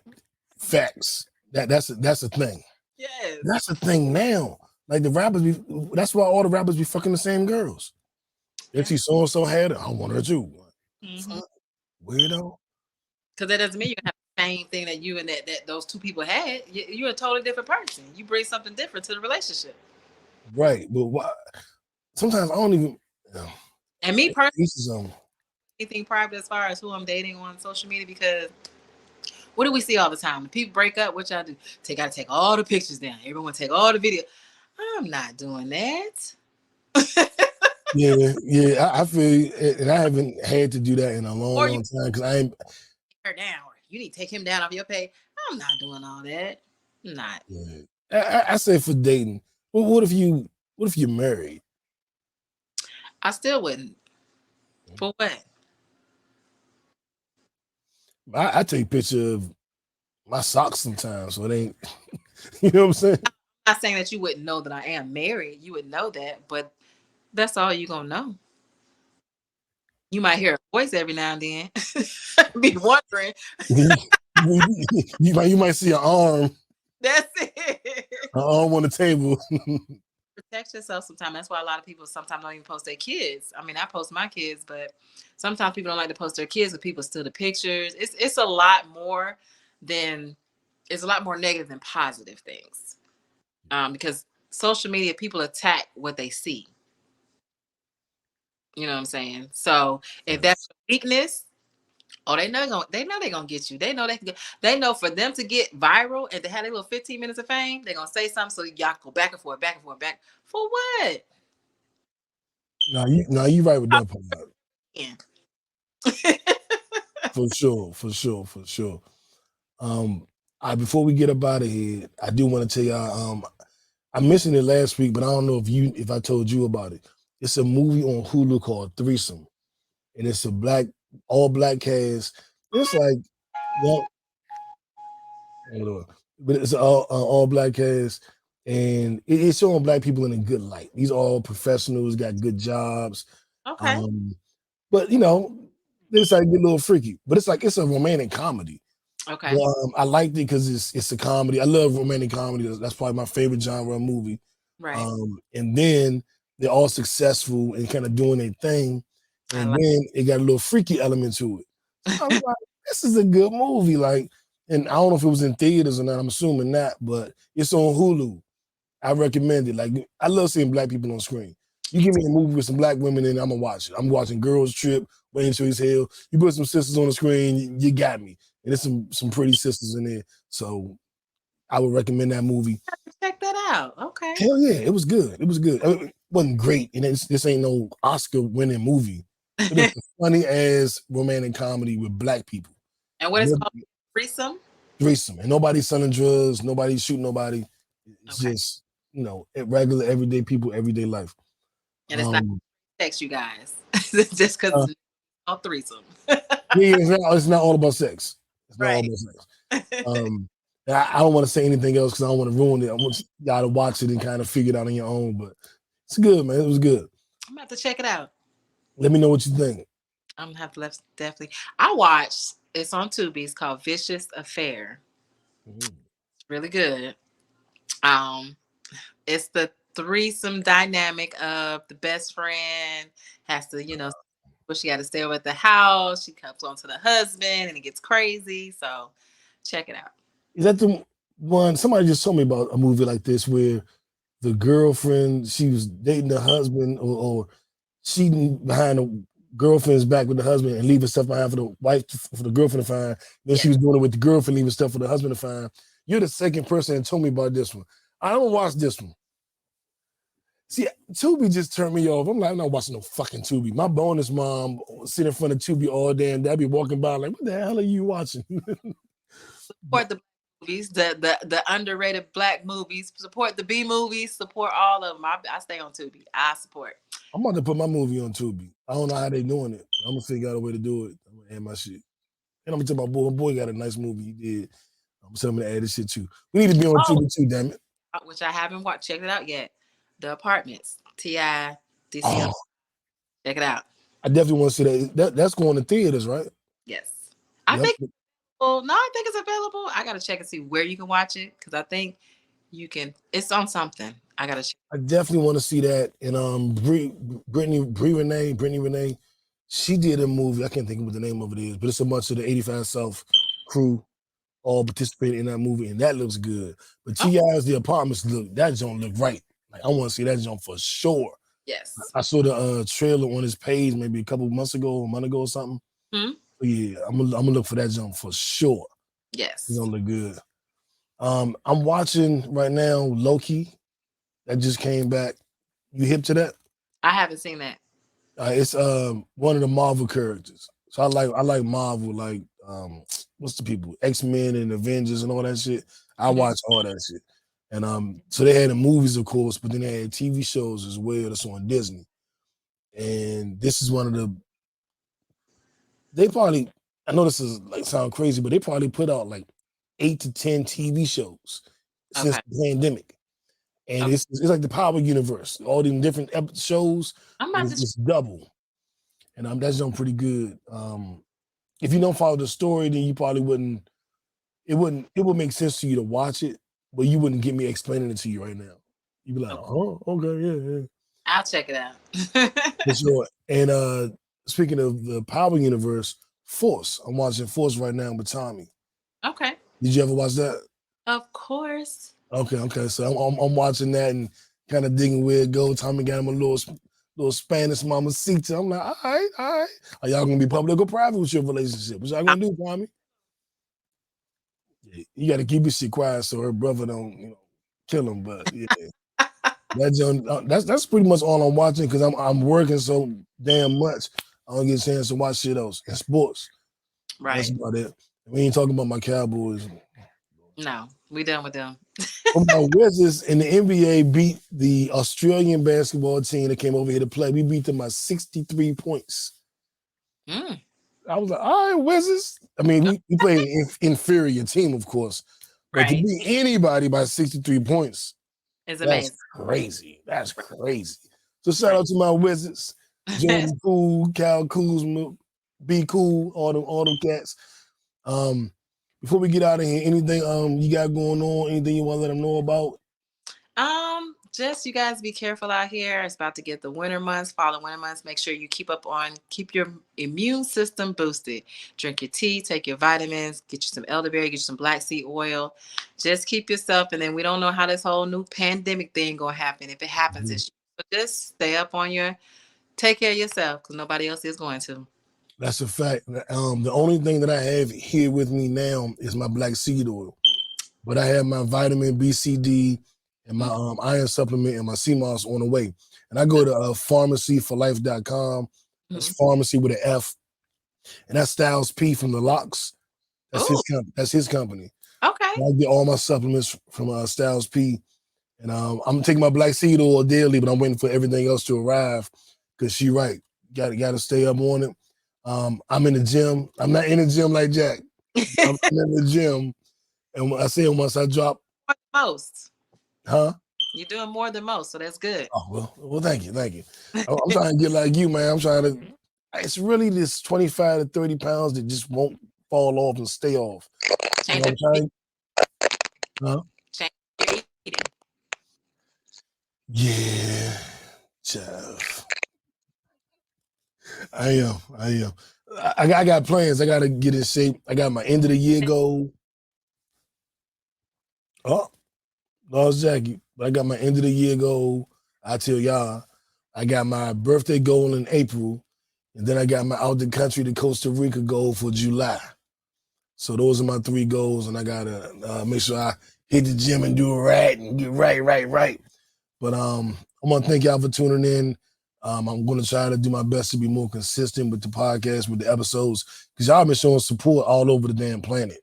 facts. That's a thing. Yes. That's a thing now. Like the rappers, that's why all the rappers be fucking the same girls. If she so and so had it, I want her too. Weirdo. Because that doesn't mean you have the same thing that you and that those two people had. You're a totally different person. You bring something different to the relationship. Right, but why? Sometimes I don't even. And me personally, anything private as far as who I'm dating on social media, because what do we see all the time? When people break up, what y'all do? Gotta take all the pictures down. Everyone take all the video. I'm not doing that. Yeah, I feel, and I haven't had to do that in a long time because I ain't. Her down. You need to take him down off your page. I'm not doing all that. I'm not. Yeah. I say for dating. Well, what if you're married? I still wouldn't. For what? I take picture of my socks sometimes, so it ain't. You know what I'm saying? I'm not saying that you wouldn't know that I am married. You would know that, but that's all you're gonna know. You might hear a voice every now and then. Be wondering. you might see an arm. That's it. An arm on the table. Protect yourself sometimes. That's why a lot of people sometimes don't even post their kids. I mean, I post my kids, but sometimes people don't like to post their kids, but people steal the pictures. It's a lot more than it's a lot more negative than positive things. Because social media, people attack what they see. You know what I'm saying? So if that's a weakness, oh, they know they're gonna get you. They know they know for them to get viral and to have their little 15 minutes of fame, they're gonna say something so y'all go back and forth, back and forth, back for what? No, you right with that part. Yeah. For sure. Before we get up out of here, I do want to tell y'all. I mentioned it last week, but I don't know if I told you about it. It's a movie on Hulu called Threesome, and it's a all black cast. It's like, well, but it's all black cast, and it's showing black people in a good light. These all professionals, got good jobs. Okay. But it's like a little freaky. But it's a romantic comedy. Okay. But, I liked it because it's a comedy. I love romantic comedy. That's probably my favorite genre of movie. Right. And then they're all successful and kind of doing their thing. And then it got a little freaky element to it. So I was like, this is a good movie. And I don't know if it was in theaters or not. I'm assuming not, but it's on Hulu. I recommend it. Like, I love seeing black people on screen. You give me a movie with some black women in it, I'm gonna watch it. I'm watching Girls Trip, Waiting to His Hell. You put some sisters on the screen, you got me. And there's some pretty sisters in there. So I would recommend that movie. Check that out. Okay. Hell yeah, it was good. It was good. It wasn't great, and this ain't no Oscar-winning movie. It is a funny ass romantic comedy with black people. And what is it called? Threesome? And nobody's selling drugs, nobody's shooting nobody. It's just, regular, everyday people, everyday life. And it's not sex, you guys. Just because it's not threesome. It's not all about sex. It's not right. all about sex. I don't want to say anything else because I don't want to ruin it. I want y'all to watch it and kind of figure it out on your own. But it's good, man. It was good. I'm gonna have to check it out. Let me know what you think. I'm gonna have to definitely. I watched. It's on Tubi. It's called Vicious Affair. It's really good. It's the threesome dynamic of the best friend has to, but she got to stay over at the house. She comes on to the husband, and it gets crazy. So, check it out. Is that the one? Somebody just told me about a movie like this where the girlfriend, she was dating the husband or cheating behind the girlfriend's back with the husband and leaving stuff behind for the wife, for the girlfriend to find. Then she was doing it with the girlfriend, leaving stuff for the husband to find. You're the second person that told me about this one. I don't watch this one. See, Tubi just turned me off. I'm like, I'm not watching no fucking Tubi. My bonus mom sit in front of Tubi all day and they'd be walking by like, what the hell are you watching? Support the movies, the underrated black movies. Support the B movies. Support all of them. I stay on Tubi. I support. I'm about to put my movie on Tubi. I don't know how they doing it. I'm gonna figure out a way to do it. I'm gonna add my shit. And I'm gonna tell my boy got a nice movie he did. I'm telling him to add this shit too. We need to be on Tubi too, damn it. Which I haven't checked it out yet. The Apartments. T.I. DCL. Oh, check it out. I definitely want to see that. That's going to theaters, right? Yes. I think it's available. I gotta check and see where you can watch it because I think you can. It's on something. I gotta check. I definitely want to see that. And Brittany Renee, she did a movie. I can't think of what the name of it is, but it's a bunch of the 85 South crew all participated in that movie, and that looks good. But T.I.'s The Apartments that don't look right. Like I want to see that jump for sure. Yes. I saw the trailer on his page maybe a month ago or something. Hmm? Yeah, I'm gonna look for that jump for sure. Yes. It's gonna look good. I'm watching right now Loki. That just came back. You hip to that? I haven't seen that. It's one of the Marvel characters. So I like Marvel, like what's the people? X-Men and Avengers and all that shit. I watch all that shit. And so they had the movies, of course, but then they had TV shows as well that's on Disney. And this is one of the I know this is like sound crazy, but they probably put out like 8 to 10 TV shows since the pandemic. And it's like the Power Universe, all these different shows. It's just double. And that's done pretty good. If you don't follow the story, then you probably wouldn't. It would make sense to you to watch it, but you wouldn't get me explaining it to you right now. You be like, oh, okay, yeah. I'll check it out. For sure. And speaking of the Power Universe, Force. I'm watching Force right now with Tommy. Okay. Did you ever watch that? Of course. Okay. So I'm watching that and kind of digging where it goes. Tommy got him a little Spanish mamacita. I'm like, all right. Are y'all gonna be public or private with your relationship? What y'all gonna do, Tommy? Yeah, you got to keep your shit quiet so her brother don't, kill him. But yeah, that's pretty much all I'm watching because I'm working so damn much. I don't get a chance to watch shit else and sports. Right. That's about it. We ain't talking about my Cowboys. No, we done with them. My Wizards in the NBA beat the Australian basketball team that came over here to play. We beat them by 63 points. I was like, all right, Wizards. I mean, we played an inferior team, of course. But to beat anybody by 63 points, it's amazing. Crazy. That's crazy. So shout out to my Wizards. Jordan Cool, Cal Kuzma, Be Cool, all them cats. Before we get out of here, anything you got going on? Anything you want to let them know about? Just you guys be careful out here. It's about to get the winter months, fall and winter months. Make sure you keep your immune system boosted. Drink your tea, take your vitamins, get you some elderberry, get you some black seed oil. Just keep yourself, and then we don't know how this whole new pandemic thing gonna happen. If it happens, this year. So just stay up on take care of yourself because nobody else is going to. That's a fact. The only thing that I have here with me now is my black seed oil. But I have my vitamin B, C, D, and my iron supplement and my CMOS on the way. And I go to pharmacyforlife.com. That's pharmacy with an F. And that's Styles P from the Locks. That's his company. Okay. I get all my supplements from Styles P. And I'm taking my black seed oil daily, but I'm waiting for everything else to arrive because she right. Got to stay up on it. I'm in the gym. I'm not in the gym like Jack. I'm in the gym. And I said once I drop. Most. Huh? You're doing more than most, so that's good. Oh, well, thank you. I'm trying to get like you, man. It's really this 25 to 30 pounds that just won't fall off and stay off. Change your eating. Yeah, Jeff. I am. I got plans. I got to get in shape. I got my end of the year goal. Oh, lost Jackie. But I got my end of the year goal. I tell y'all, I got my birthday goal in April, and then I got my out the country to Costa Rica goal for July. So those are my 3 goals, and I gotta make sure I hit the gym and do it right and get right. But I want to thank y'all for tuning in. I'm going to try to do my best to be more consistent with the podcast, with the episodes, because y'all been showing support all over the damn planet.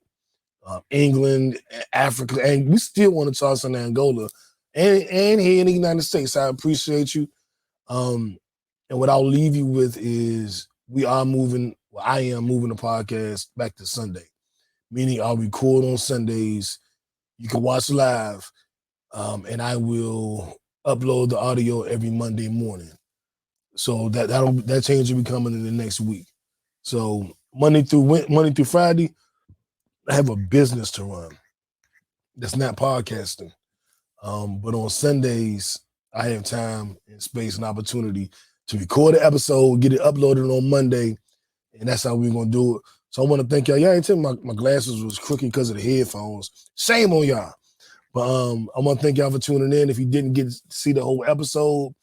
England, Africa, and we still want to toss in Angola and here in the United States. I appreciate you. And what I'll leave you with is I am moving the podcast back to Sunday, meaning I'll record on Sundays. You can watch live, and I will upload the audio every Monday morning. So that change will be coming in the next week. So Monday through Friday, I have a business to run. That's not podcasting. But on Sundays, I have time and space and opportunity to record an episode, get it uploaded on Monday, and that's how we're gonna do it. So I want to thank y'all. Y'all ain't tell me my glasses was crooked because of the headphones. Shame on y'all. But I want to thank y'all for tuning in. If you didn't get to see the whole episode,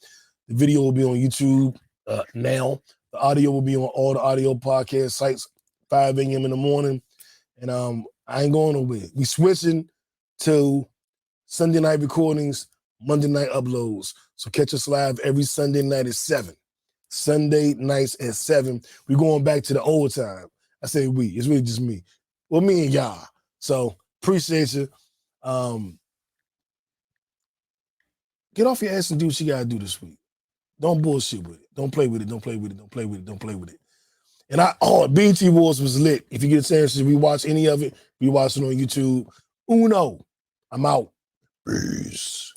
the video will be on YouTube now. The audio will be on all the audio podcast sites, 5 a.m. in the morning. And I ain't going nowhere. We switching to Sunday night recordings, Monday night uploads. So catch us live every Sunday night at 7. Sunday nights at 7. We're going back to the old time. I say we. It's really just me. Well, me and y'all. So appreciate you. Get off your ass and do what you got to do this week. Don't bullshit with it. Don't play with it. And BT Wars was lit. If you get a chance to rewatch any of it, rewatch it on YouTube. Uno. I'm out. Peace.